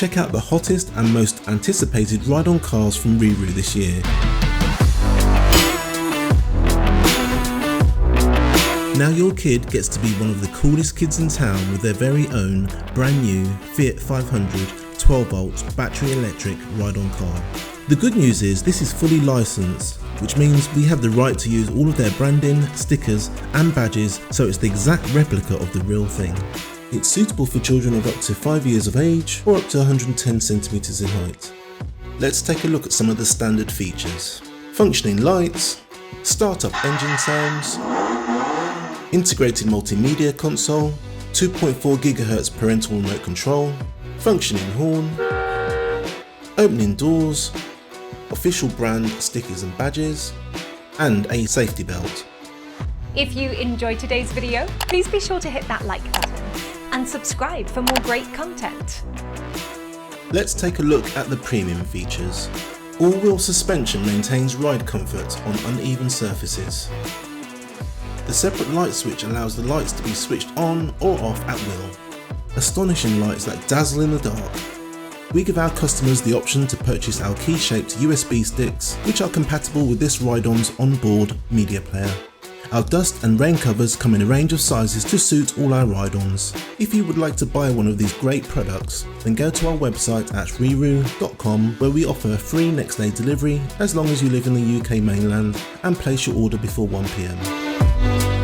check out the hottest and most anticipated ride-on cars from RiiRoo this year. Now your kid gets to be one of the coolest kids in town with their very own brand new Fiat 500 12-volt battery electric ride-on car. The good news is this is fully licensed, which means we have the right to use all of their branding, stickers and badges, so it's the exact replica of the real thing. It's suitable for children of up to 5 years of age or up to 110 centimeters in height. Let's take a look at some of the standard features. Functioning lights, start-up engine sounds, integrated multimedia console, 2.4 gigahertz parental remote control, functioning horn, opening doors, official brand stickers and badges, and a safety belt. If you enjoyed today's video, please be sure to hit that like button and subscribe for more great content. Let's take a look at the premium features. All-wheel suspension maintains ride comfort on uneven surfaces. The separate light switch allows the lights to be switched on or off at will. Astonishing lights that dazzle in the dark. We give our customers the option to purchase our key-shaped USB sticks, which are compatible with this ride-on's onboard media player. Our dust and rain covers come in a range of sizes to suit all our ride-ons. If you would like to buy one of these great products, then go to our website at RiiRoo.com, where we offer free next day delivery as long as you live in the UK mainland and place your order before 1 PM.